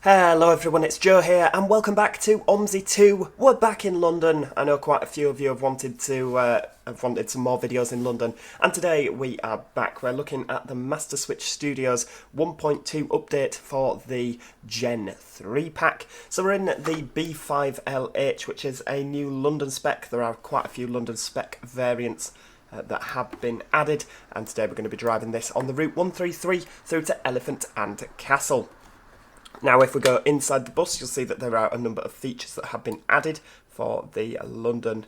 Hello everyone, it's Joe here and welcome back to OMSI 2. We're back in London. I know quite a few of you have wanted some more videos in London, and today we are back. We're looking at the Masterbus Studios 1.2 update for the Gen 3 pack. So we're in the B5LH, which is a new London spec. There are quite a few London spec variants that have been added, and today we're going to be driving this on the route 133 through to Elephant and Castle. Now, if we go inside the bus, you'll see that there are a number of features that have been added for the London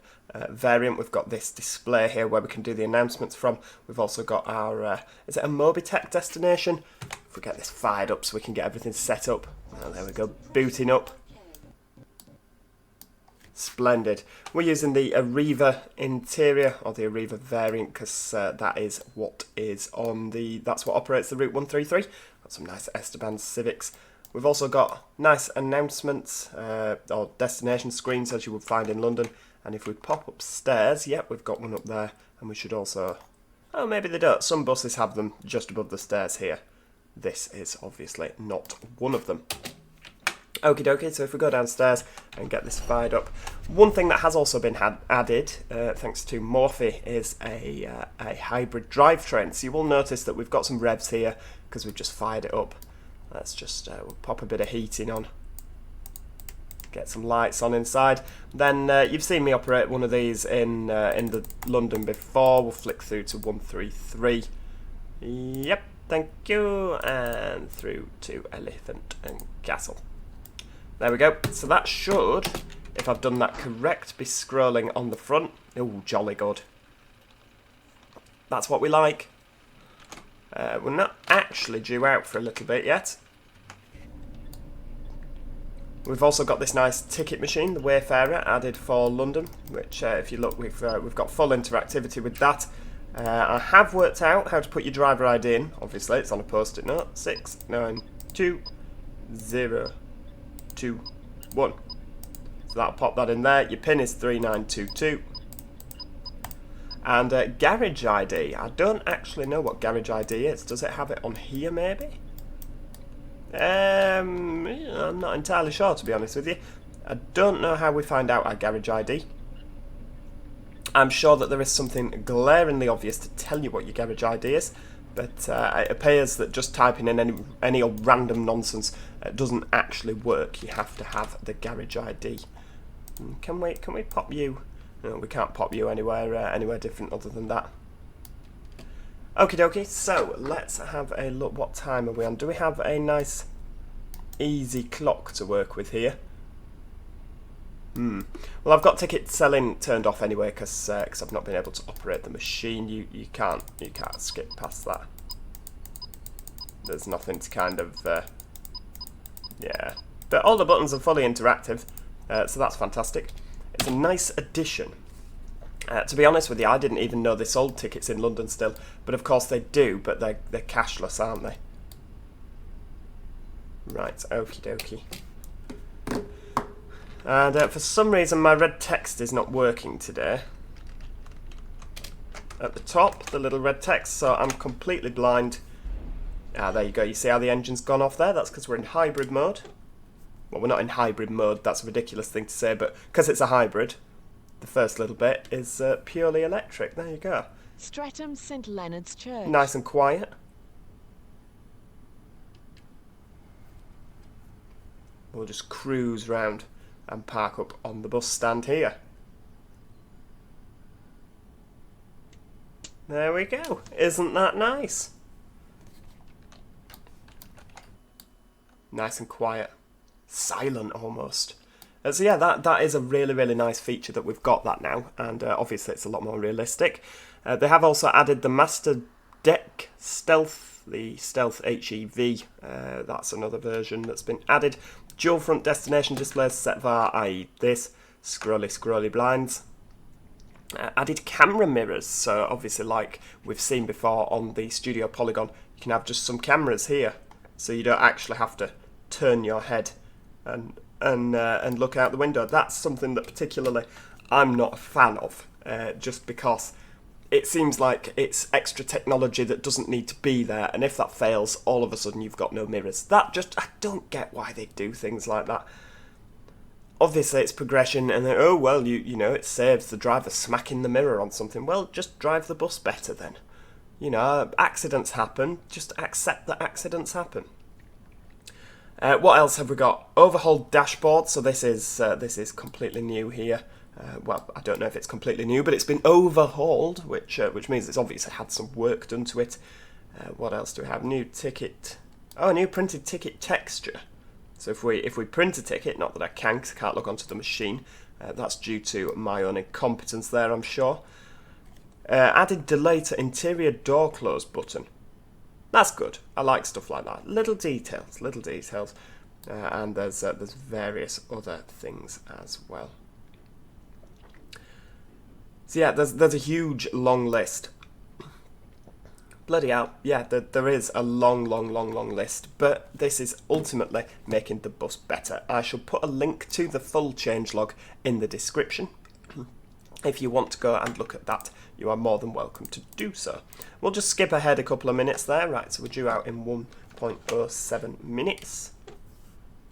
variant. We've got this display here where we can do the announcements from. We've also got our, is it a Mobitech destination? If we get this fired up so we can get everything set up. Well, there we go, booting up. Splendid. We're using the Arriva interior, or the Arriva variant, because that is what is on the, that's what operates the Route 133. Got some nice Esteban Civics. We've also got nice announcements or destination screens as you would find in London. And if we pop upstairs, yep, we've got one up there. And we should also, oh, maybe they don't. Some buses have them just above the stairs here. This is obviously not one of them. Okie dokie, so if we go downstairs and get this fired up. One thing that has also been added, thanks to Morphe, is a hybrid drivetrain. So you will notice that we've got some revs here because we've just fired it up. Let's just we'll pop a bit of heating on, get some lights on inside. Then you've seen me operate one of these in the London before. We'll flick through to 133. Yep, thank you, and through to Elephant and Castle. There we go. So that should, if I've done that correct, be scrolling on the front. Oh, jolly good. That's what we like. We're not actually due out for a little bit yet. We've also got this nice ticket machine, the Wayfarer, added for London, which if you look, we've got full interactivity with that. I have worked out how to put your driver ID in. Obviously, it's on a post-it note. 692021. So that'll pop that in there. Your PIN is 3922. And Garage ID, I don't actually know what Garage ID is. Does it have it on here, maybe? I'm not entirely sure, to be honest with you. I don't know how we find out our Garage ID. I'm sure that there is something glaringly obvious to tell you what your Garage ID is, but it appears that just typing in any old random nonsense doesn't actually work. You have to have the Garage ID. Can we pop you? No, we can't pop you anywhere different other than that. Okie dokie, so let's have a look. What time are we on? Do we have a nice easy clock to work with here? Well, I've got ticket selling turned off anyway because I've not been able to operate the machine. You can't skip past that. There's nothing to kind of yeah, but all the buttons are fully interactive, so that's fantastic. It's a nice addition. To be honest with you, I didn't even know they sold tickets in London still, but of course they do, but they're cashless, aren't they? Right, okie dokie. And for some reason my red text is not working today. At the top, the little red text, so I'm completely blind. Ah, there you go, you see how the engine's gone off there? That's because we're in hybrid mode. Well, we're not in hybrid mode, that's a ridiculous thing to say, but because it's a hybrid, the first little bit is purely electric. There you go. Streatham St Leonard's Church. Nice and quiet. We'll just cruise round and park up on the bus stand here. There we go. Isn't that nice? Nice and quiet. Silent almost. So yeah, that is a really, really nice feature that we've got that now, and obviously it's a lot more realistic. They have also added the Master Deck Stealth, the Stealth HEV. That's another version that's been added. Dual front destination displays, set var, i.e. this, scrolly blinds. Added camera mirrors, so obviously like we've seen before on the Studio Polygon, you can have just some cameras here, so you don't actually have to turn your head and look out the window. That's something that particularly I'm not a fan of, just because it seems like it's extra technology that doesn't need to be there, and if that fails, all of a sudden you've got no mirrors. I don't get why they do things like that. Obviously it's progression, and then, oh well, you know, it saves the driver smacking the mirror on something. Well, just drive the bus better then. You know, accidents happen, just accept that accidents happen. What else have we got? Overhaul Dashboard, so this is completely new here. Well, I don't know if it's completely new, but it's been overhauled, which means it's obviously had some work done to it. What else do we have? New ticket. Oh, a new printed ticket texture. So if we print a ticket, not that I can, 'cause I can't log onto the machine, that's due to my own incompetence there, I'm sure. Added delay to interior door close button. That's good. I like stuff like that. Little details. And there's various other things as well. So yeah, there's a huge long list. Bloody hell, yeah, there is a long list, but this is ultimately making the bus better. I shall put a link to the full changelog in the description. If you want to go and look at that, you are more than welcome to do so. We'll just skip ahead a couple of minutes there. Right, so we're due out in 1.07 minutes.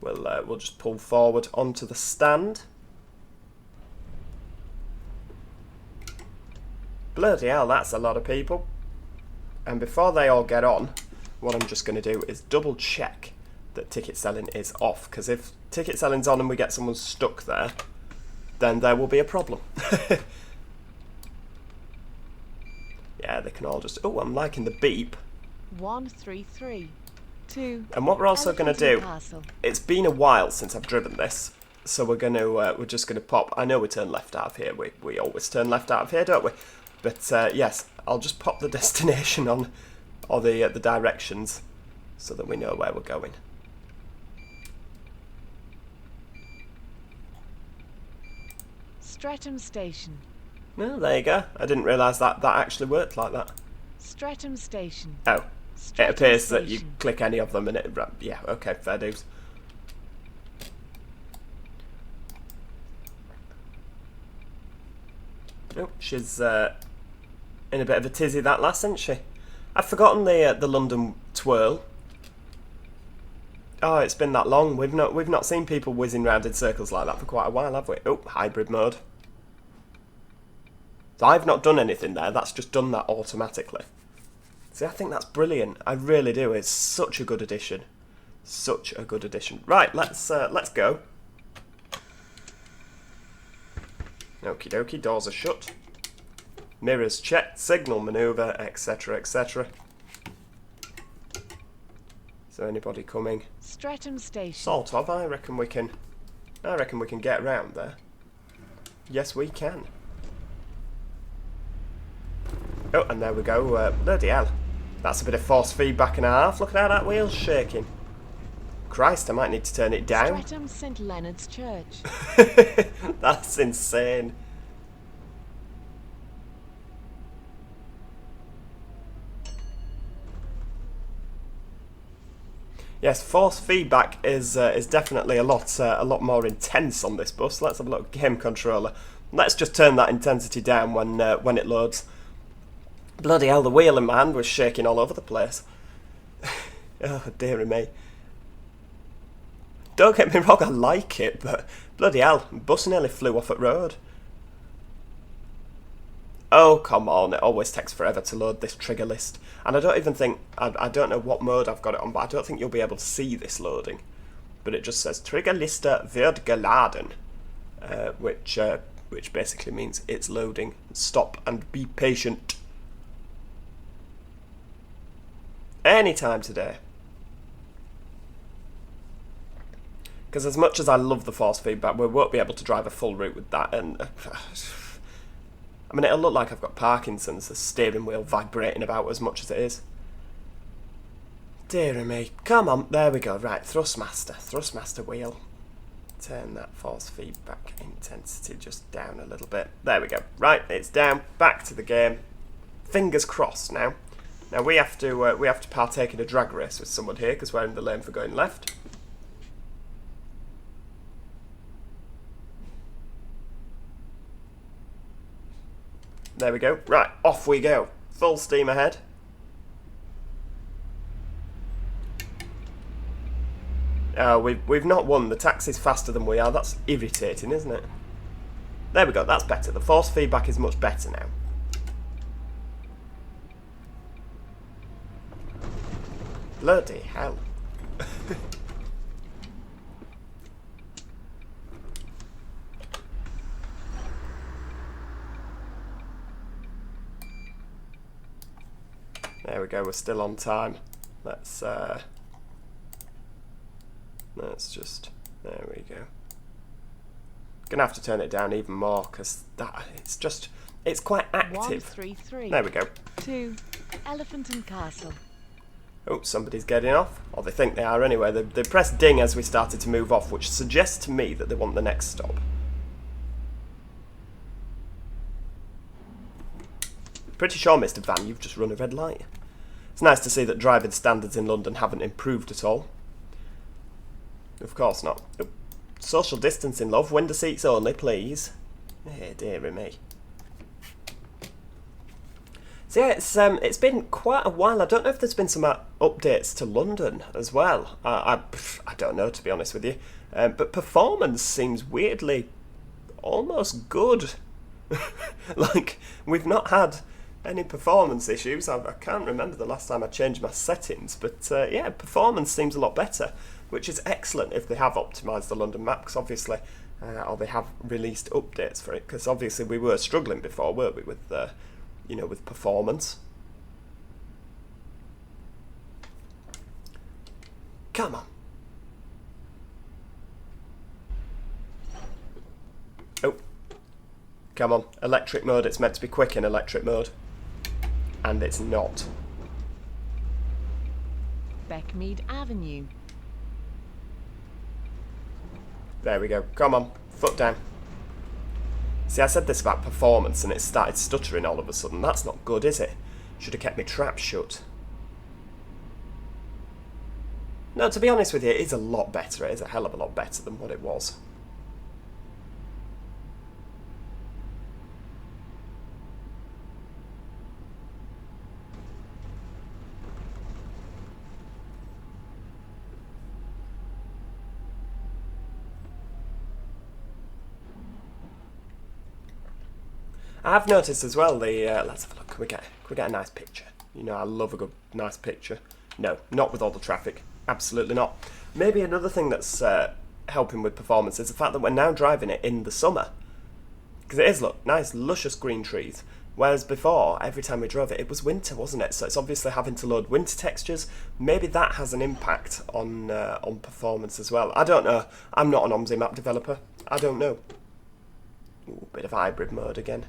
We'll just pull forward onto the stand. Bloody hell, that's a lot of people. And before they all get on, what I'm just going to do is double check that ticket selling is off, because if ticket selling's on and we get someone stuck there, then there will be a problem. Yeah, they can all just... Oh, I'm liking the beep. 133. 2. And what we're also going to do... It's been a while since I've driven this, so we're just going to pop... I know we turn left out of here. We always turn left out of here, don't we? But yes, I'll just pop the destination on, or the directions, so that we know where we're going. Streatham Station. Well, there you go. I didn't realise that actually worked like that. Streatham Station. Oh, Streatham it appears Station. that you click any of them and it... Yeah, okay, fair dues. Oh, she's in a bit of a tizzy, that lass, isn't she? I've forgotten the London twirl. Oh, it's been that long. We've not seen people whizzing round in circles like that for quite a while, have we? Oh, hybrid mode. So I've not done anything there. That's just done that automatically. See, I think that's brilliant. I really do. It's such a good addition. Such a good addition. Right, let's go. Okie dokie, doors are shut. Mirrors checked, signal manoeuvre, etc, etc. Is there anybody coming? Streatham Station. Sort of. I reckon we can get around there. Yes, we can. Oh, and there we go. Bloody hell. That's a bit of force feedback and a half. Look at how that wheel's shaking. Christ, I might need to turn it down. Streatham St Leonard's Church. That's insane. Yes, force feedback is definitely a lot more intense on this bus. Let's have a look at game controller. Let's just turn that intensity down when it loads. Bloody hell, the wheel in my hand was shaking all over the place. Oh, dearie me. Don't get me wrong, I like it, but bloody hell, the bus nearly flew off at road. Oh, come on, it always takes forever to load this trigger list. And I don't even think, I don't know what mode I've got it on, but I don't think you'll be able to see this loading. But it just says, Triggerliste wird geladen, which basically means it's loading. Stop and be patient. Anytime today. Because as much as I love the force feedback, we won't be able to drive a full route with that, and... I mean, it'll look like I've got Parkinson's, the steering wheel vibrating about as much as it is. Dear me. Come on, there we go. Right, thrustmaster wheel. Turn that force feedback intensity just down a little bit. There we go. Right, it's down. Back to the game. Fingers crossed now. Now we have to partake in a drag race with someone here because we're in the lane for going left. There we go. Right, off we go. Full steam ahead. We've not won. The taxi's faster than we are. That's irritating, isn't it? There we go. That's better. The force feedback is much better now. Bloody hell. There we go. We're still on time. Let's just, there we go. Gonna have to turn it down even more because it's quite active. 133. There we go. 2. Elephant and Castle. Oh, somebody's getting off. Or they think they are anyway. They pressed ding as we started to move off, which suggests to me that they want the next stop. Pretty sure, Mr. Van, you've just run a red light. It's nice to see that driving standards in London haven't improved at all. Of course not. Oh. Social distancing, love. Window seats only, please. Hey, dearie me. So yeah, it's been quite a while. I don't know if there's been some updates to London as well. I don't know, to be honest with you. But performance seems weirdly almost good. Like, we've not had any performance issues. I can't remember the last time I changed my settings. But yeah, performance seems a lot better, which is excellent if they have optimised the London map, because obviously, or they have released updates for it, because obviously we were struggling before, weren't we, with you know, with performance. Come on. Oh. Come on. Electric mode. It's meant to be quick in electric mode. And it's not. Beckmead Avenue. There we go. Come on. Foot down. See, I said this about performance and it started stuttering all of a sudden. That's not good, is it? Should have kept my trap shut. No, to be honest with you, it is a lot better. It is a hell of a lot better than what it was. I've noticed as well the, let's have a look, can we get a nice picture? You know, I love a good, nice picture. No, not with all the traffic. Absolutely not. Maybe another thing that's helping with performance is the fact that we're now driving it in the summer. Because it is, look, nice, luscious green trees. Whereas before, every time we drove it, it was winter, wasn't it? So it's obviously having to load winter textures. Maybe that has an impact on performance as well. I don't know. I'm not an OMSI map developer. I don't know. Ooh, bit of hybrid mode again.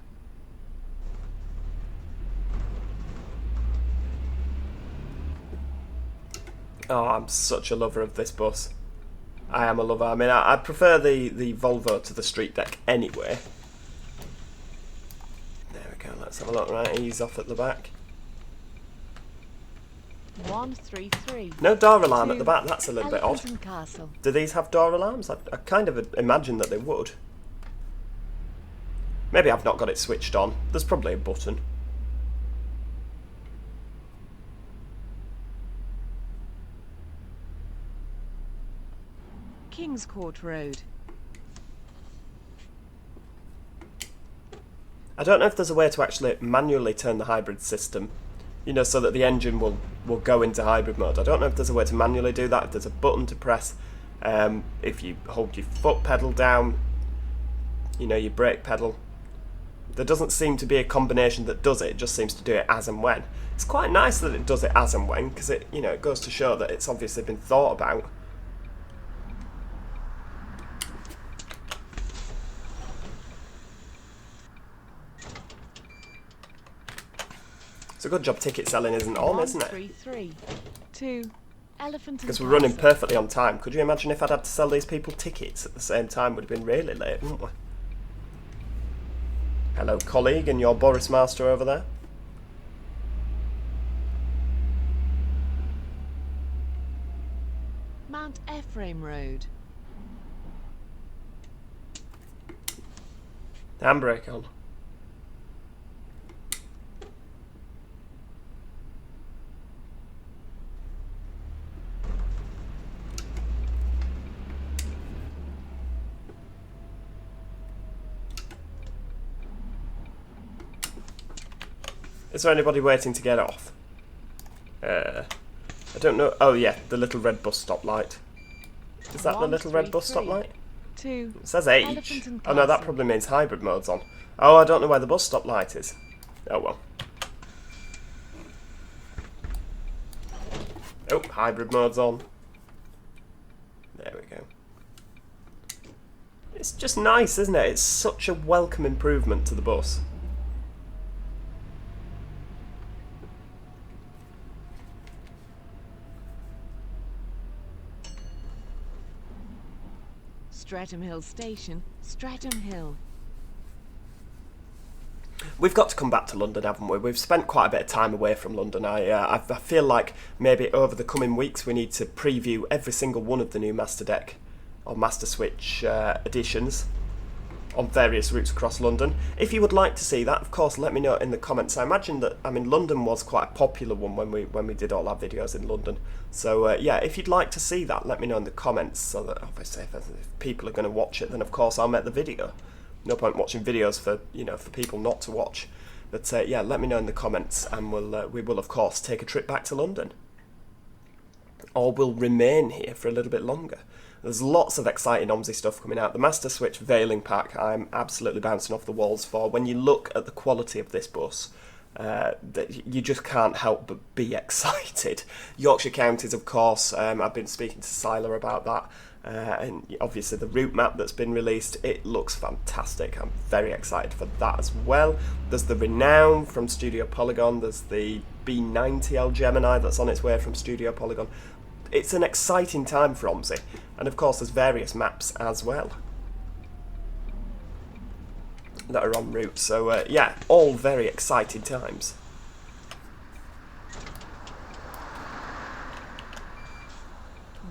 Oh, I'm such a lover of this bus. I am a lover. I mean, I prefer the Volvo to the street deck anyway. There we go. Let's have a look. Right, ease off at the back. 133. No door alarm at the back. That's a little bit odd. Elephant and Castle. Do these have door alarms? I kind of imagine that they would. Maybe I've not got it switched on. There's probably a button. Kings Court Road. I don't know if there's a way to actually manually turn the hybrid system, you know, so that the engine will go into hybrid mode. I don't know if there's a way to manually do that, if there's a button to press. If you hold your foot pedal down, you know, your brake pedal. There doesn't seem to be a combination that does it. It just seems to do it as and when. It's quite nice that it does it as and when, because it, you know, it goes to show that it's obviously been thought about. It's a good job ticket selling isn't on, isn't it? 133. 2. Elephant and Because we're running Castle. perfectly on time. Could you imagine if I'd had to sell these people tickets at the same time? Would have been really late, wouldn't we? Hello, colleague, and your Boris Master over there. Mount Ephraim Road. Handbrake on. Is there anybody waiting to get off? I don't know. Oh yeah, the little red bus stop light. Is that the little red bus stop light? 2. It says H. Elephant and Oh no, that Castle. probably means hybrid mode's on. Oh, I don't know where the bus stop light is. Oh well. Oh, hybrid mode's on. There we go. It's just nice, isn't it? It's such a welcome improvement to the bus. Streatham Hill Station, Streatham Hill. We've got to come back to London, haven't we? We've spent quite a bit of time away from London. I feel like maybe over the coming weeks we need to preview every single one of the new Master Deck or Master Switch editions on various routes across London. If you would like to see that, of course, let me know in the comments. I imagine that, I mean, London was quite a popular one when we did all our videos in London. So yeah, if you'd like to see that, let me know in the comments, so that obviously if people are going to watch it, then of course I'll make the video. No point watching videos for, you know, for people not to watch. But yeah, let me know in the comments, and we will of course take a trip back to London, or we'll remain here for a little bit longer. There's lots of exciting OMSI stuff coming out. The Master Switch Veiling Pack, I'm absolutely bouncing off the walls for. When you look at the quality of this bus, you just can't help but be excited. Yorkshire Counties, of course, I've been speaking to Siler about that. And obviously the route map that's been released, it looks fantastic. I'm very excited for that as well. There's the Renown from Studio Polygon. There's the B90L Gemini that's on its way from Studio Polygon. It's an exciting time for OMSI. And of course there's various maps as well that are en route. So yeah, all very exciting times.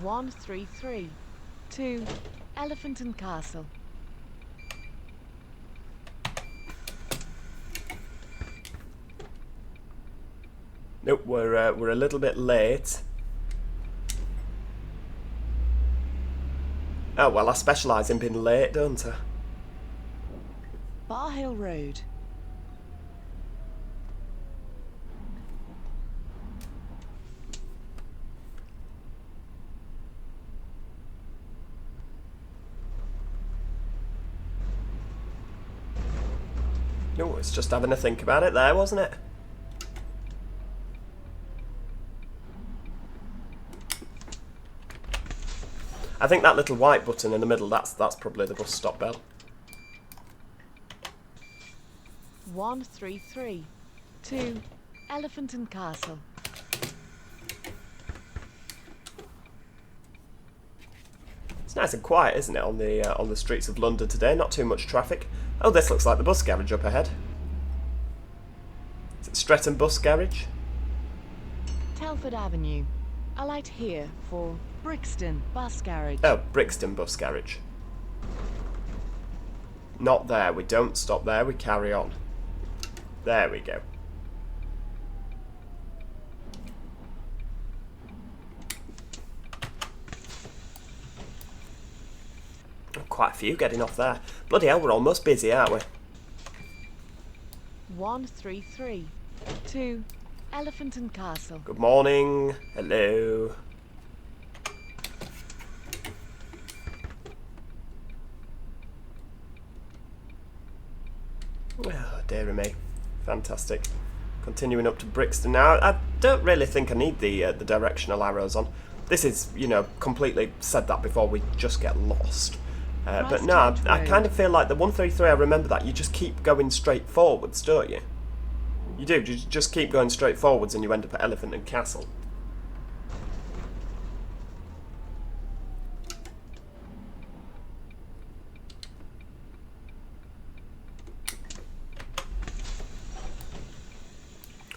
One, 3, 3. 2. Elephant and Castle. Nope, we're a little bit late. Oh well, I specialise in being late, don't I? Bar Hill Road. No, it's just having a think about it there, wasn't it? I think that little white button in the middle, that's probably the bus stop bell. 1, 3, 3. 2. Elephant and Castle. It's nice and quiet, isn't it, on the streets of London today? Not too much traffic. Oh, this looks like the bus garage up ahead. Is it Streatham Bus Garage? Telford Avenue. Alight here for Brixton Bus Garage. Oh, Brixton Bus Garage. Not there. We don't stop there. We carry on. There we go. Quite a few getting off there. Bloody hell, we're almost busy, aren't we? 1, 3, 3. 2. Elephant and Castle. Good morning. Hello. Oh, dearie me. Fantastic. Continuing up to Brixton now. I don't really think I need the directional arrows on. This is, you know, completely said that before, we just get lost. But no, I kind of feel like the 133, I remember that, you just keep going straight forwards, don't you? You do, you just keep going straight forwards and you end up at Elephant and Castle.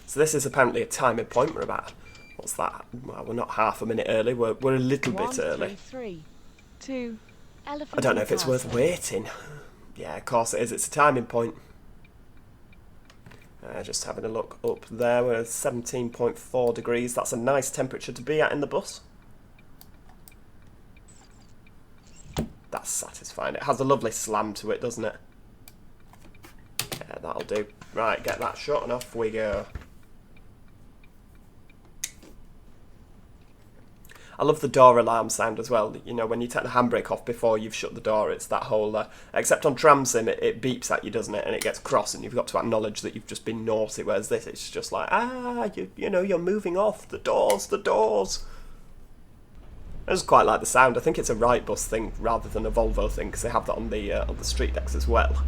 So this is apparently a timing point. We're about, what's that? Well, we're not half a minute early, we're a little bit early. 1, 3, 2. Elephant I don't know and if it's worth Castle. waiting. Yeah, of course it is. It's a timing point. Just having a look up there. We're at 17.4 degrees. That's a nice temperature to be at in the bus. That's satisfying. It has a lovely slam to it, doesn't it? Yeah, that'll do. Right, get that shut and off we go. I love the door alarm sound as well. You know, when you take the handbrake off before you've shut the door, it's that whole... except on tram sim, it beeps at you, doesn't it? And it gets cross and you've got to acknowledge that you've just been naughty. Whereas this, it's just like, you know, you're moving off. The doors, the doors. I just quite like the sound. I think it's a Wrightbus thing rather than a Volvo thing, because they have that on the street decks as well.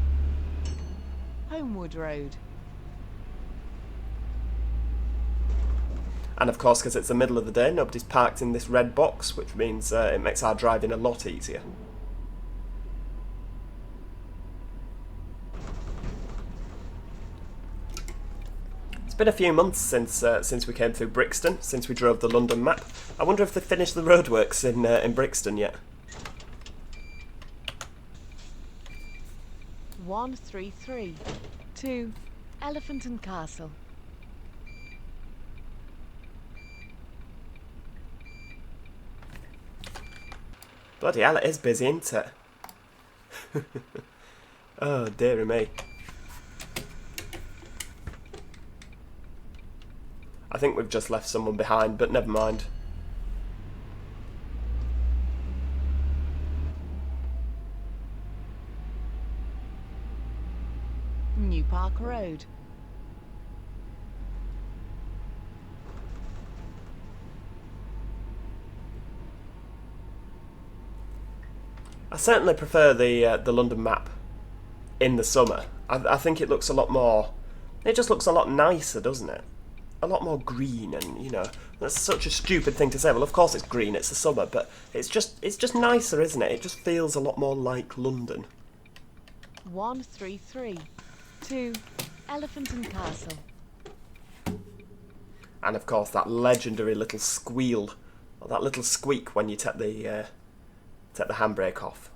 Homewood Road. And of course, because it's the middle of the day, nobody's parked in this red box, which means it makes our driving a lot easier. It's been a few months since we came through Brixton, since we drove the London map. I wonder if they've finished the roadworks in Brixton yet. 133 to Elephant and Castle. Bloody hell, it is busy, isn't it? Oh, dearie me. I think we've just left someone behind, but never mind. New Park Road. I certainly prefer the London map in the summer. I think it looks a lot more... It just looks a lot nicer, doesn't it? A lot more green, and, you know, that's such a stupid thing to say. Well, of course it's green, it's the summer, but it's just nicer, isn't it? It just feels a lot more like London. 133 to Elephant and Castle. And of course that legendary little squeal, or that little squeak when you take the handbrake off.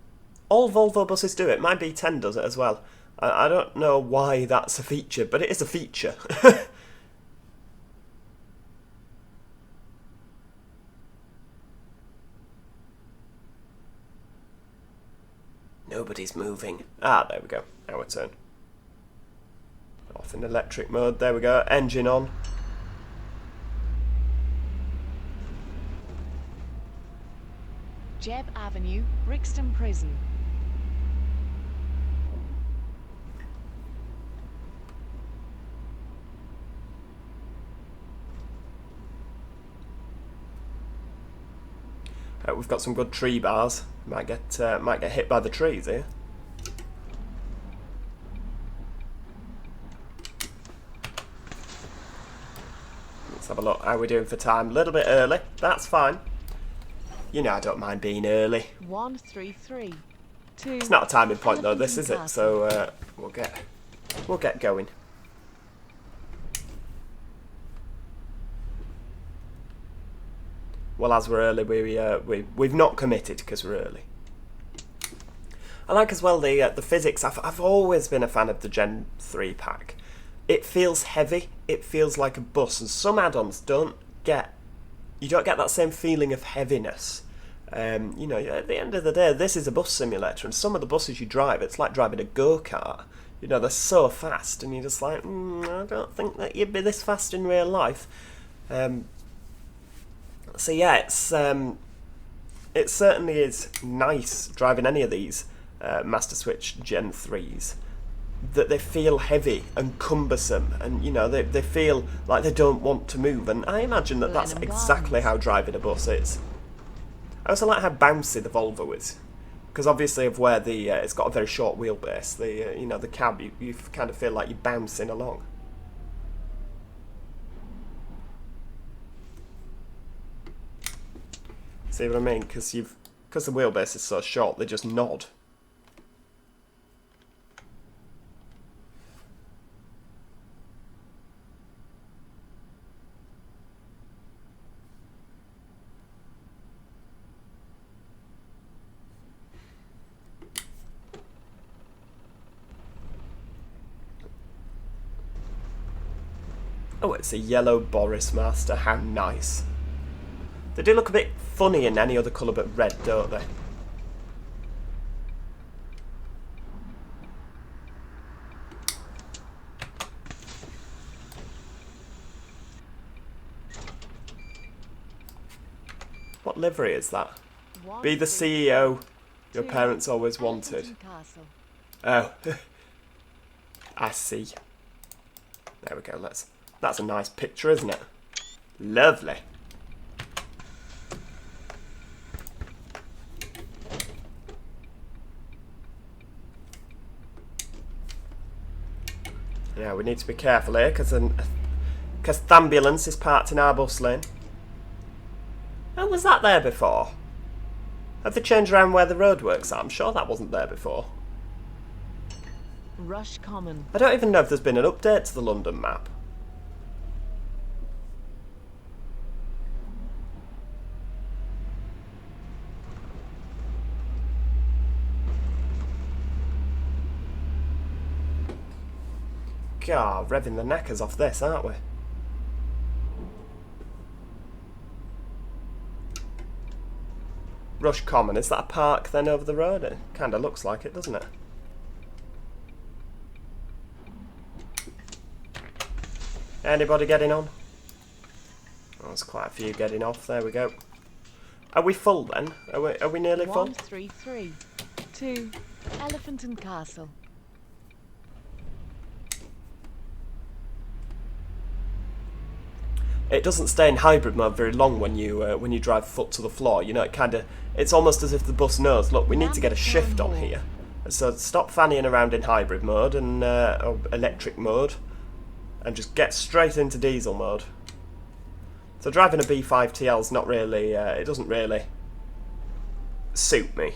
All Volvo buses do it. My B10 does it as well. I don't know why that's a feature, but it is a feature. Nobody's moving. Ah, there we go. Our turn. Off in electric mode. There we go. Engine on. Jebb Avenue, Brixton Prison. We've got some good tree bars. Might get hit by the trees here. Let's have a look. How are we doing for time? A little bit early. That's fine. You know I don't mind being early. 133 to It's not a timing point though, this is it. Castle. So we'll get going. Well, as we're early, we've not committed because we're early. I like as well the physics. I've always been a fan of the Gen 3 pack. It feels heavy. It feels like a bus, and some add-ons don't get that same feeling of heaviness. You know, at the end of the day, this is a bus simulator, and some of the buses you drive, it's like driving a go-kart. You know, they're so fast, and you're just like, I don't think that you'd be this fast in real life. So yeah, it certainly is nice driving any of these Master Switch Gen 3s. That they feel heavy and cumbersome, and you know they feel like they don't want to move, and I imagine that that's exactly how driving a bus is. I also like how bouncy the Volvo is, because obviously of where the it's got a very short wheelbase. The you know, the cab, you kind of feel like you're bouncing along. See what I mean? Because the wheelbase is so short, they just nod. Oh, it's a yellow Boris Master. How nice. They do look a bit funny in any other colour but red, don't they? What livery is that? One, Be the three, CEO your two, parents always Elephant wanted. and Castle. Oh, I see. There we go. That's a nice picture, isn't it? Lovely. Yeah, we need to be careful here because the ambulance is parked in our bus lane. Oh, was that there before? Have they changed around where the roadworks are? I'm sure that wasn't there before. Rush Common. I don't even know if there's been an update to the London map. God, revving the knackers off this, aren't we? Rush Common, is that a park then over the road? It kind of looks like it, doesn't it? Anybody getting on? Oh, there's quite a few getting off, there we go. Are we full then? Are we nearly full? 133. 2 Elephant and Castle. It doesn't stay in hybrid mode very long when you drive foot to the floor. You know, it's almost as if the bus knows, look, we need to get a shift on here. So stop fannying around in hybrid mode and or electric mode, and just get straight into diesel mode. So driving a B5 TL is not really, it doesn't really suit me.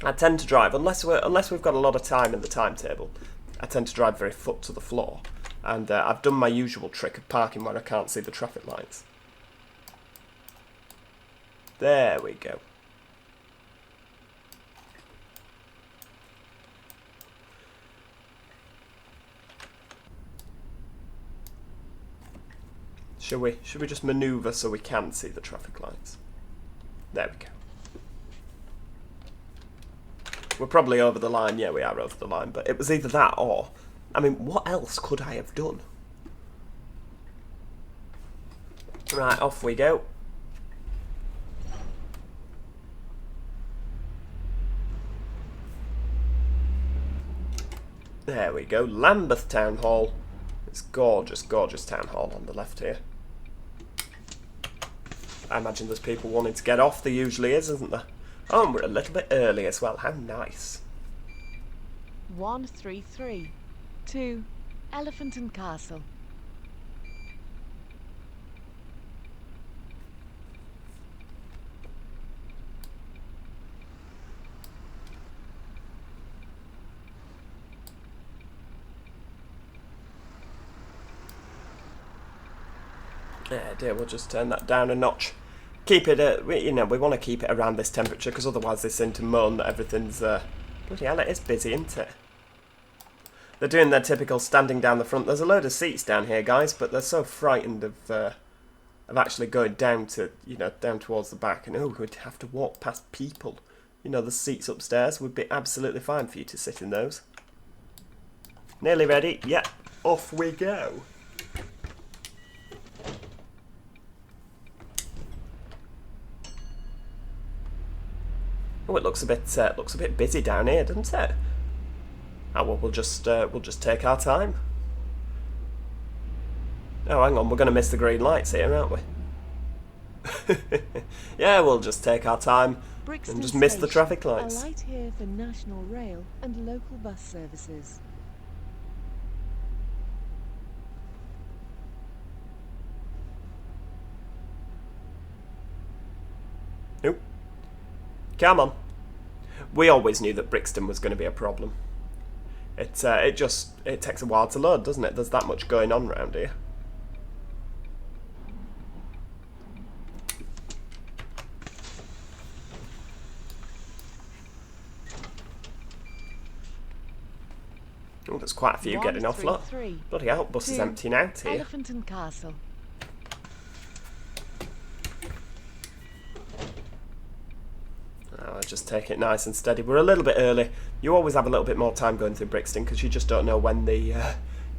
I tend to drive, unless we've got a lot of time in the timetable, I tend to drive very foot to the floor. And I've done my usual trick of parking where I can't see the traffic lights. There we go. Should we just manoeuvre so we can see the traffic lights? There we go. We're probably over the line. Yeah, we are over the line. But it was either that or... I mean, what else could I have done? Right, off we go. There we go. Lambeth Town Hall. It's gorgeous, gorgeous town hall on the left here. I imagine there's people wanting to get off. There usually is, isn't there? Oh, and we're a little bit early as well. How nice. 133. 2 Elephant and Castle. Yeah, dear, we'll just turn that down a notch. Keep it, we want to keep it around this temperature because otherwise they seem to moan that everything's, bloody hell, it is busy, isn't it? They're doing their typical standing down the front. There's a load of seats down here, guys, but they're so frightened of actually going down to, down towards the back. And, oh, we'd have to walk past people. You know, the seats upstairs would be absolutely fine for you to sit in those. Nearly ready? Yep, off we go. Oh, it looks a bit busy down here, doesn't it? Oh well, we'll just take our time. Oh, hang on, we're going to miss the green lights here, aren't we? Yeah, we'll just take our time Brixton and just miss the Station. traffic lights. A light here for national rail and local bus services. Nope. Come on. We always knew that Brixton was going to be a problem. It takes a while to load, doesn't it? There's that much going on around here. Oh, there's quite a few getting off, look. Bloody hell, bus is emptying out here. Elephant and Castle. Oh, just take it nice and steady. We're a little bit early. You always have a little bit more time going through Brixton because you just don't know when the,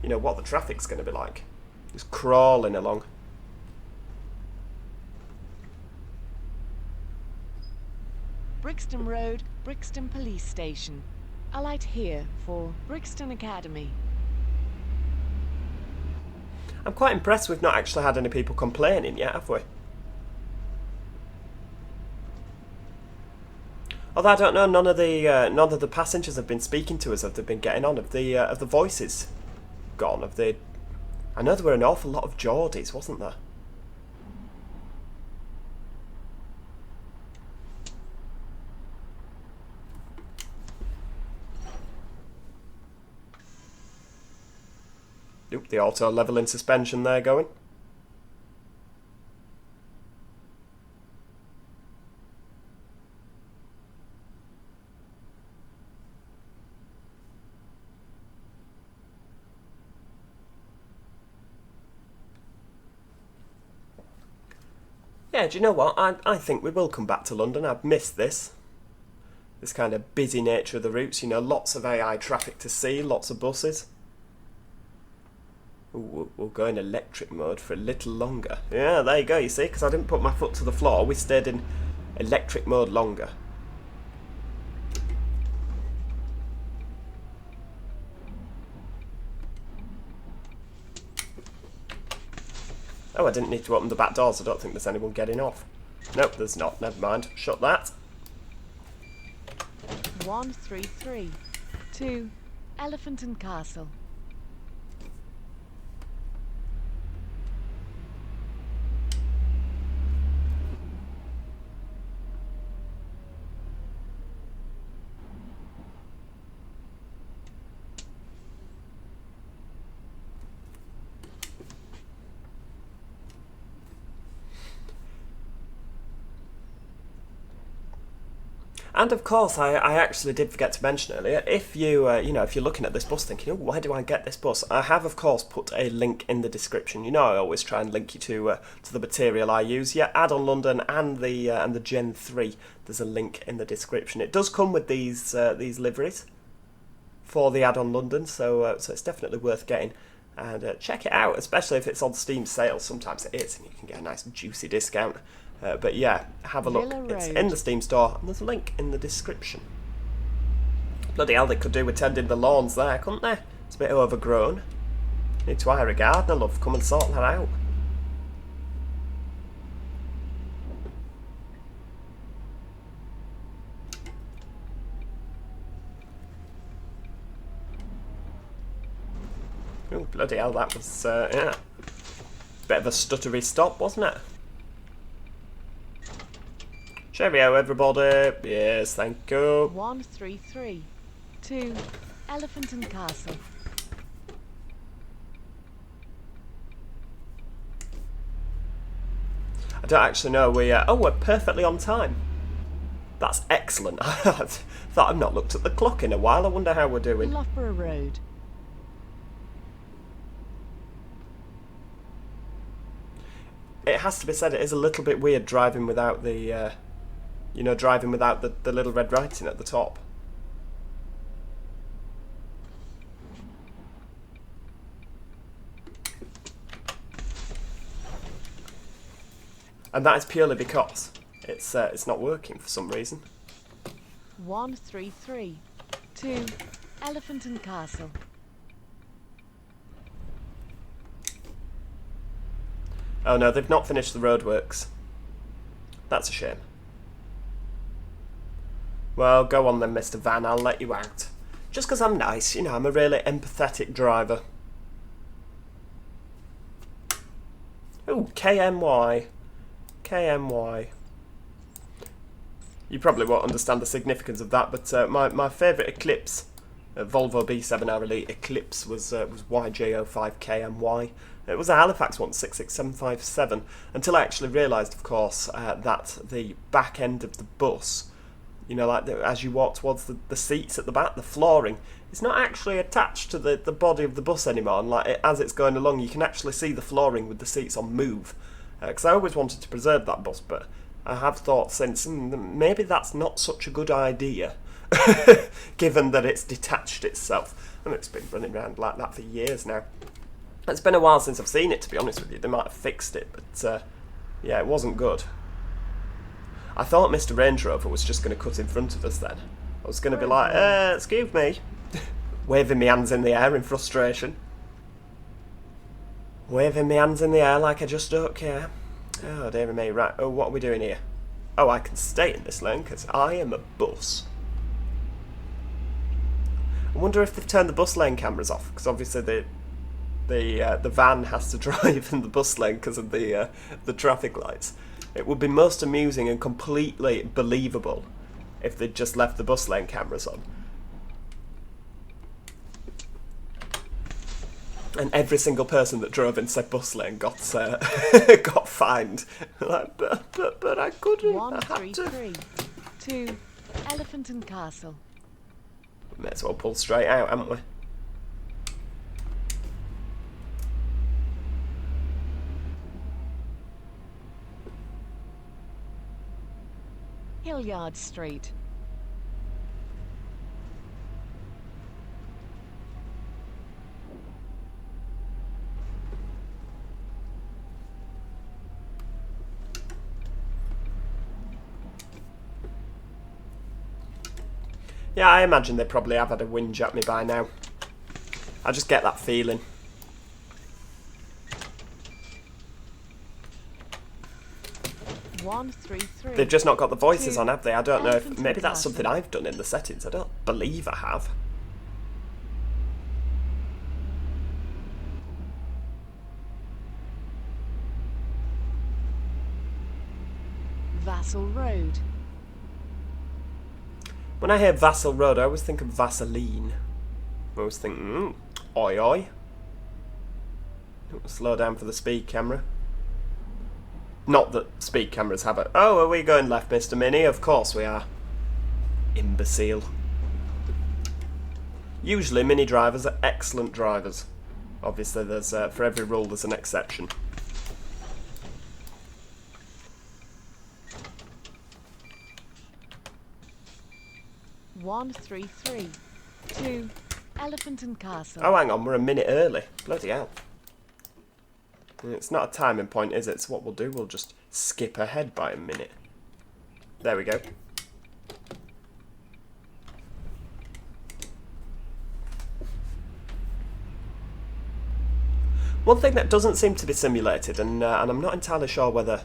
what the traffic's going to be like. Just crawling along. Brixton Road, Brixton Police Station. Alight here for Brixton Academy. I'm quite impressed we've not actually had any people complaining yet, have we? Although I don't know, none of the passengers have been speaking to us. Have they been getting on? Have the voices gone? Have they? I know there were an awful lot of Geordies, wasn't there? Oop, the auto leveling suspension there going. Yeah, do you know what? I think we will come back to London. I've missed this kind of busy nature of the routes. You know, lots of AI traffic to see, lots of buses. Ooh, we'll go in electric mode for a little longer. Yeah, there you go, you see, because I didn't put my foot to the floor. We stayed in electric mode longer. Oh, I didn't need to open the back doors. I don't think there's anyone getting off. Nope, there's not. Never mind. Shut that. 133 to Elephant and Castle. And of course, I actually did forget to mention earlier, if you if you're looking at this bus thinking, oh, why do I get this bus? I have, of course, put a link in the description. You know, I always try and link you to the material I use. Yeah, Addon London and the Gen 3. There's a link in the description. It does come with these liveries for the Addon London, so it's definitely worth getting. And check it out, especially if it's on Steam sale. Sometimes it is, and you can get a nice juicy discount. But yeah, have a look. It's in the Steam store, and there's a link in the description. Bloody hell, they could do with tending the lawns there, couldn't they? It's a bit overgrown. Need to hire a gardener, love. Come and sort that out. Oh, bloody hell, that was, yeah. Bit of a stuttery stop, wasn't it? Cheerio, everybody. Yes, thank you. 133 to Elephant and Castle. I don't actually know. We're perfectly on time. That's excellent. I thought I've not looked at the clock in a while. I wonder how we're doing. Loughborough Road. It has to be said, it is a little bit weird driving without the, driving without the little red writing at the top. And that is purely because it's not working for some reason. 133 to Elephant and Castle. Oh no, they've not finished the roadworks. That's a shame. Well, go on then, Mr. Van, I'll let you out. Just because I'm nice, I'm a really empathetic driver. Ooh, KMY. KMY. You probably won't understand the significance of that, but my favourite Eclipse, Volvo B7R Elite Eclipse, was YJ05KMY. It was a Halifax one, 66757, until I actually realised, of course, that the back end of the bus, as you walk towards the seats at the back, the flooring, it's not actually attached to the body of the bus anymore, and as it's going along, you can actually see the flooring with the seats on move. Because I always wanted to preserve that bus, but I have thought since, maybe that's not such a good idea, given that it's detached itself. And it's been running around like that for years now. It's been a while since I've seen it, to be honest with you. They might have fixed it, but yeah, it wasn't good. I thought Mr. Range Rover was just going to cut in front of us then. I was going to be like, excuse me. Waving my hands in the air in frustration. Waving my hands in the air like I just don't care. Oh, dear me. Right, oh, what are we doing here? Oh, I can stay in this lane because I am a bus. I wonder if they've turned the bus lane cameras off, because obviously the van has to drive in the bus lane because of the traffic lights. It would be most amusing and completely believable if they'd just left the bus lane cameras on. And every single person that drove in said bus lane got got fined. Like, but I couldn't. 133 to Elephant and Castle. May as well pull straight out, haven't we? Hilliard Street. Yeah, I imagine they probably have had a whinge at me by now. I just get that feeling. They've just not got the voices on, have they? I don't know if maybe that's something I've done in the settings. I don't believe I have. Vassal Road. When I hear Vassal Road, I always think of Vaseline. I always think, oi oi. Slow down for the speed camera. Not that speed cameras have it. Oh, are we going left, Mr. Mini? Of course we are. Imbecile. Usually Mini drivers are excellent drivers. Obviously, there's for every rule there's an exception. (133) to Elephant and Castle. Oh, hang on, we're a minute early. Bloody hell. It's not a timing point, is it? It's what we'll do. We'll just skip ahead by a minute. There we go. One thing that doesn't seem to be simulated, and I'm not entirely sure whether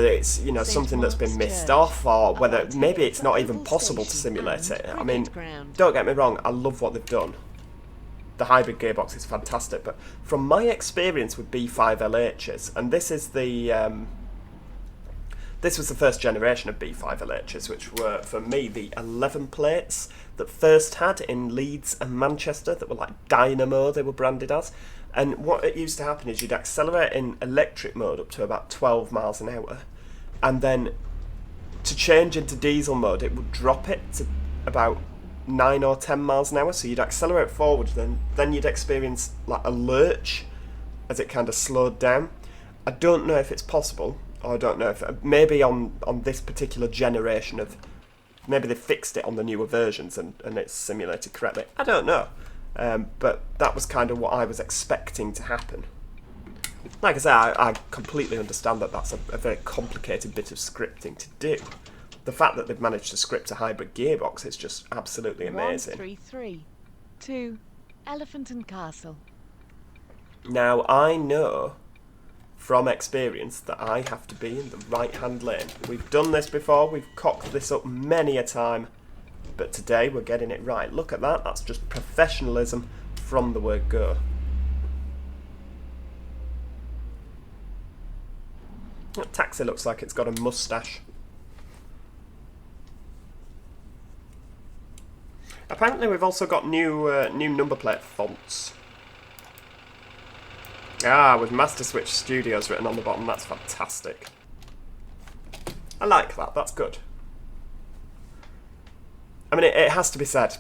it's, you know, something that's been missed off, or whether maybe it's not even possible to simulate it. I mean, don't get me wrong, I love what they've done. The hybrid gearbox is fantastic, but from my experience with B5LHs, and this is this was the first generation of B5LHs, which were, for me, the 11 plates that first had in Leeds and Manchester, that were like Dynamo, they were branded as. And what it used to happen is you'd accelerate in electric mode up to about 12 miles an hour, and then to change into diesel mode, it would drop it to about 9 or 10 miles an hour. So you'd accelerate forward, then you'd experience like a lurch as it kind of slowed down. I don't know if it's possible, or I don't know if maybe on this particular generation of, maybe they fixed it on the newer versions and it's simulated correctly. I don't know. But that was kind of what I was expecting to happen. Like I say, I completely understand that that's a very complicated bit of scripting to do. The fact that they've managed to script a hybrid gearbox is just absolutely amazing. 133 to Elephant and Castle. Now, I know from experience that I have to be in the right-hand lane. We've done this before, we've cocked this up many a time, but today we're getting it right. Look at that, that's just professionalism from the word go. That taxi looks like it's got a moustache. Apparently we've also got new number plate fonts. Ah, with Master Switch Studios written on the bottom, that's fantastic. I like that, that's good. I mean, it has to be said,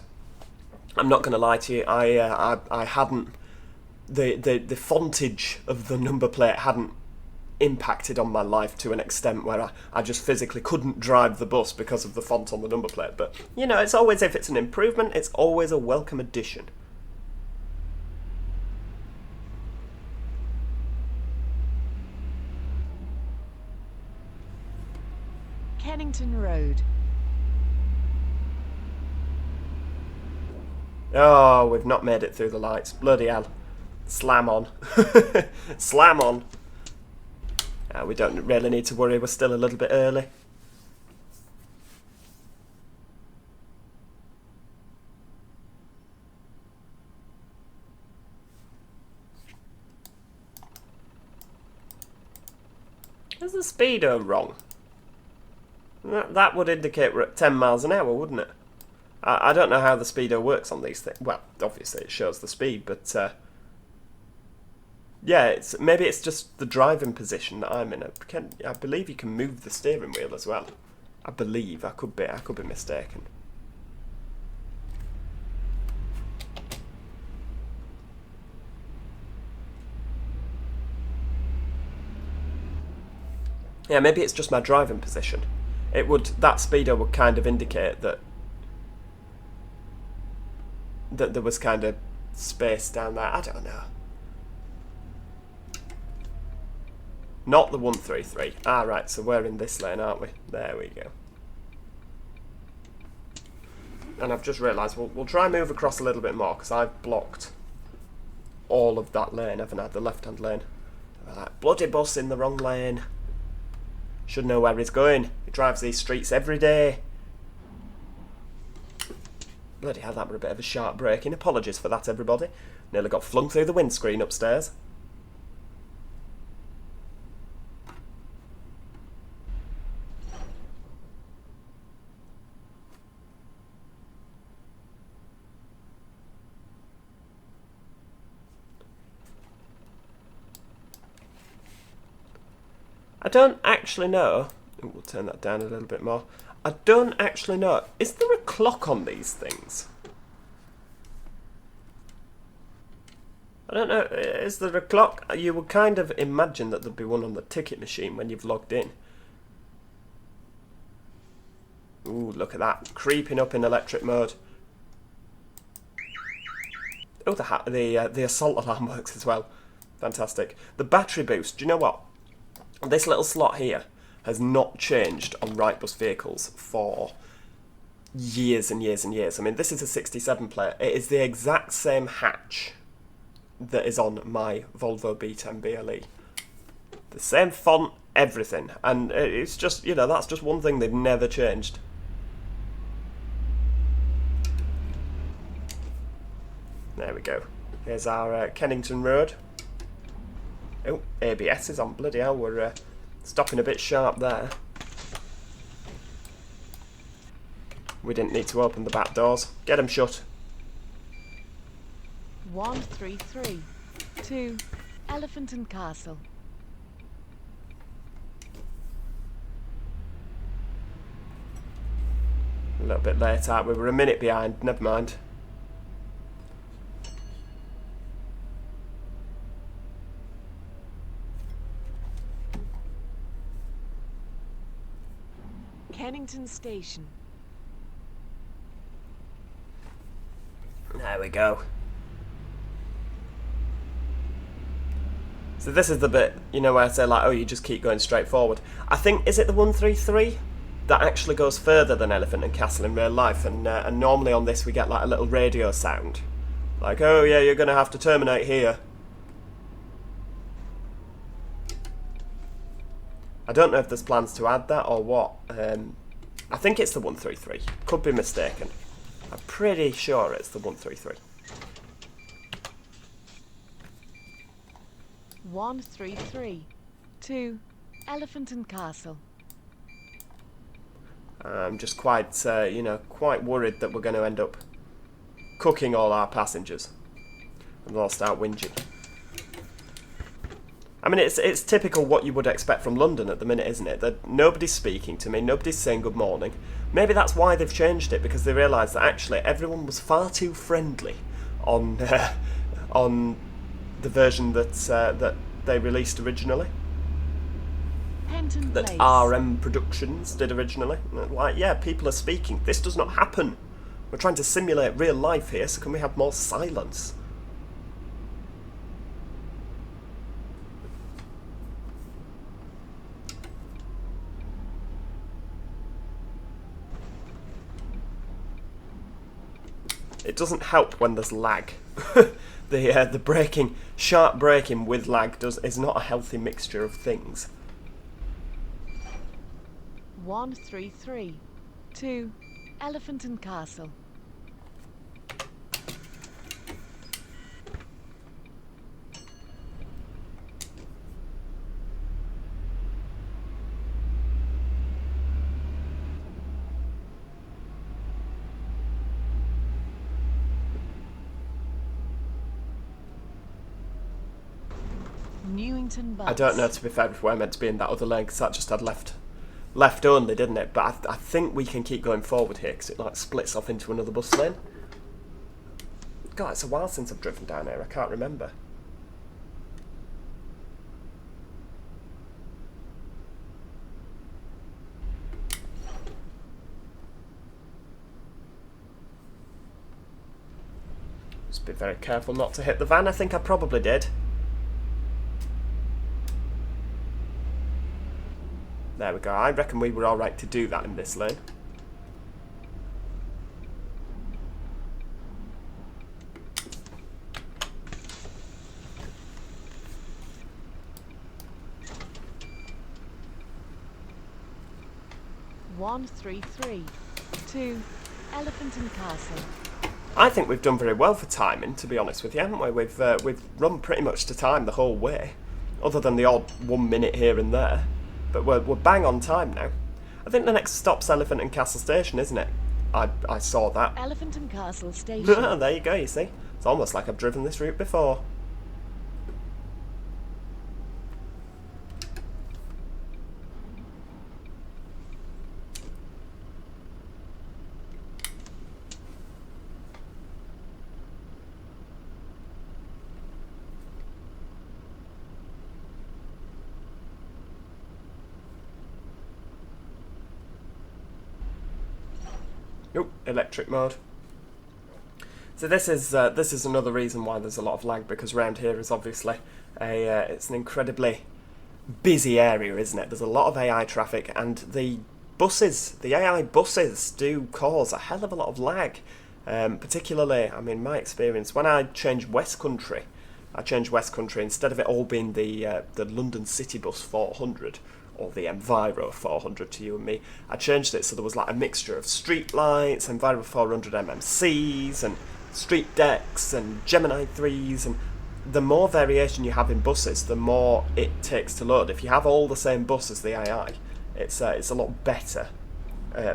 I'm not going to lie to you, I hadn't, the fontage of the number plate hadn't impacted on my life to an extent where I just physically couldn't drive the bus because of the font on the number plate. But, you know, it's always, if it's an improvement, it's always a welcome addition. Kennington Road. Oh, we've not made it through the lights. Bloody hell. Slam on. Slam on. We don't really need to worry, we're still a little bit early. Is the speedo wrong? That would indicate we're at 10 miles an hour, wouldn't it? I don't know how the speedo works on these things. Well, obviously it shows the speed, but yeah, maybe it's just the driving position that I'm in. I believe you can move the steering wheel as well. I believe. I could be mistaken. Yeah, maybe it's just my driving position. That speedo would kind of indicate that there was kind of space down there. I don't know. Not the 133. Ah, right, so we're in this lane, aren't we? There we go. And I've just realised we'll try and move across a little bit more, because I've blocked all of that lane, haven't I? The left-hand lane. That bloody bus in the wrong lane. Should know where he's going. He drives these streets every day. Bloody hell, that were a bit of a sharp braking. Apologies for that, everybody. Nearly got flung through the windscreen upstairs. I don't actually know. Ooh, we'll turn that down a little bit more. I don't actually know. Is there a clock on these things? I don't know. Is there a clock? You would kind of imagine that there'd be one on the ticket machine when you've logged in. Ooh, look at that. Creeping up in electric mode. Oh, the assault alarm works as well. Fantastic. The battery boost. Do you know what? This little slot here has not changed on Wrightbus vehicles for years and years and years. I mean, this is a 67 plate. It is the exact same hatch that is on my Volvo B10 BLE. The same font, everything. And it's just, you know, that's just one thing they've never changed. There we go. Here's our Kennington Road. Oh, ABS is on. Bloody hell, we're stopping a bit sharp there. We didn't need to open the back doors. Get them shut. 133 to Elephant and Castle. A little bit late out. We were a minute behind. Never mind. Kennington Station. There we go. So this is the bit, you know, where I say like, oh, you just keep going straight forward. I think, is it the 133 that actually goes further than Elephant and Castle in real life? And normally on this we get like a little radio sound, like, oh yeah, you're going to have to terminate here. I don't know if there's plans to add that or what. I think it's the 133. Could be mistaken. I'm pretty sure it's the 133. 133 to Elephant and Castle. I'm just quite, you know, quite worried that we're going to end up cooking all our passengers, and they'll start whinging. I mean, it's typical what you would expect from London at the minute, isn't it? That nobody's speaking to me, nobody's saying good morning. Maybe that's why they've changed it, because they realised that actually everyone was far too friendly on the version that they released originally. Penton That Place. RM Productions did originally. Like, yeah, people are speaking. This does not happen. We're trying to simulate real life here, so can we have more silence? It doesn't help when there's lag. The braking, sharp braking with lag is not a healthy mixture of things. 133 to Elephant and Castle. Newington Bus. I don't know, to be fair, if we're meant to be in that other lane, because that just had left only, didn't it? But I think we can keep going forward here, because it like splits off into another bus lane. God, it's a while since I've driven down here. I can't remember. Just be very careful not to hit the van. I think I probably did. There we go. I reckon we were alright to do that in this lane. One, 3-3 to Elephant and Castle. I think we've done very well for timing, to be honest with you, haven't we? We've run pretty much to time the whole way, other than the odd 1 minute here and there. But we're bang on time now. I think the next stop's Elephant and Castle Station, isn't it? I saw that. Elephant and Castle Station. There you go, you see. It's almost like I've driven this route before. Oh, electric mode. So this is another reason why there's a lot of lag, because around here is obviously it's an incredibly busy area, isn't it? There's a lot of AI traffic, and the AI buses do cause a hell of a lot of lag. Particularly, I mean, my experience when I changed West Country, instead of it all being the London City Bus 400. Or the Enviro 400 to you and me. I changed it so there was like a mixture of street lights, Enviro 400 MMCs, and street decks, and Gemini 3s, and the more variation you have in buses, the more it takes to load. If you have all the same bus as the AI, it's a lot better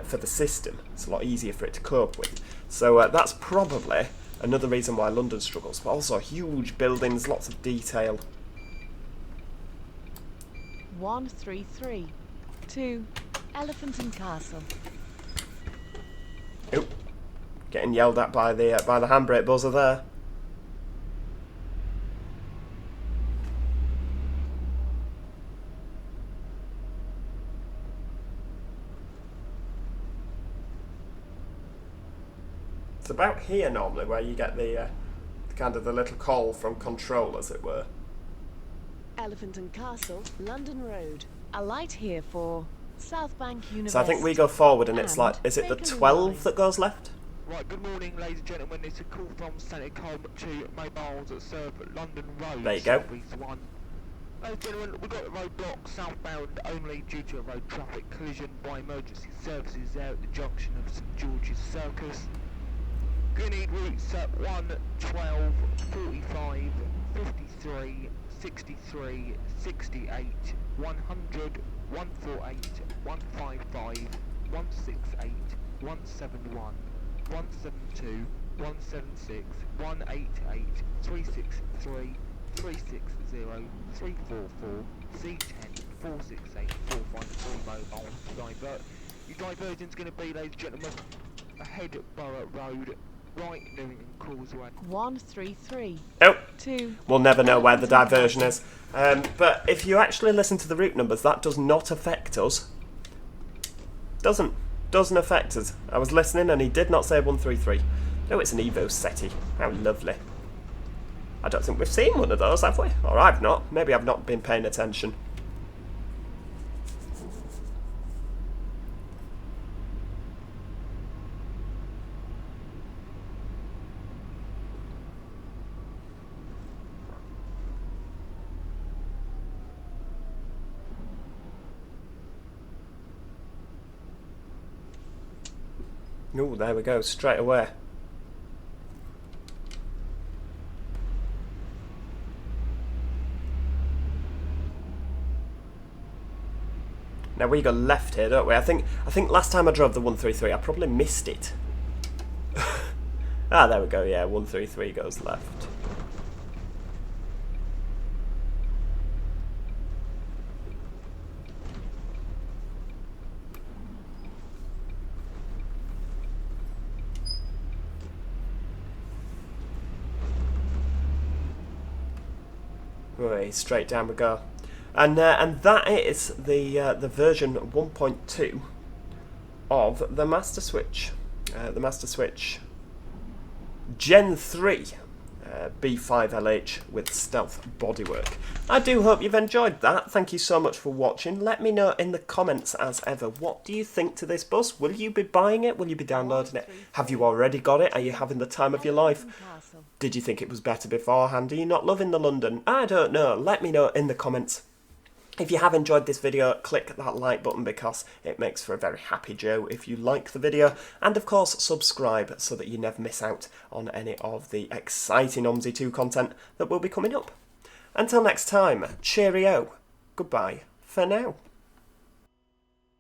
for the system. It's a lot easier for it to cope with. So that's probably another reason why London struggles, but also huge buildings, lots of detail. 133 to Elephant and Castle. Oh, getting yelled at by the handbrake buzzer there. It's about here normally where you get the kind of the little call from control, as it were. Elephant and Castle, London Road. A light here for South Bank University. So I think we go forward, and it's like, is it the 12 that goes left? Right, good morning, ladies and gentlemen. It's a call from Senate Com to mobiles that serve London Road. There you go. Ladies and gentlemen, we've got a roadblock southbound only due to a road traffic collision by emergency services there at the junction of St George's Circus. Grenade routes at 1, 12, 45, 53, 63, 68, 100, 148, 155, 168, 171, 172, 176, 188, 363, 360, 344, C10, 468, 453 mobile to divert. Your diversion's going to be, ladies and gentlemen, ahead at Borough Road, right Newington Causeway. 133 Oh, to we'll never know where the diversion is. But if you actually listen to the route numbers, that does not affect us. Doesn't affect us. I was listening and he did not say 133. Oh, it's an Evo SETI. How lovely. I don't think we've seen one of those, have we? Or I've not. Maybe I've not been paying attention. Oh, there we go, straight away. Now we go left here, don't we? I think last time I drove the 133, I probably missed it. Ah, there we go. Yeah, 133 goes left. Right, straight down we go. And that is the version 1.2 of the Master Switch. The Master Switch Gen 3 B5LH with stealth bodywork. I do hope you've enjoyed that. Thank you so much for watching. Let me know in the comments as ever, what do you think to this bus? Will you be buying it? Will you be downloading it? Have you already got it? Are you having the time of your life? Did you think it was better beforehand? Are you not loving the London? I don't know. Let me know in the comments. If you have enjoyed this video, click that like button because it makes for a very happy Joe if you like the video. And of course, subscribe so that you never miss out on any of the exciting OMSI 2 content that will be coming up. Until next time, cheerio. Goodbye for now.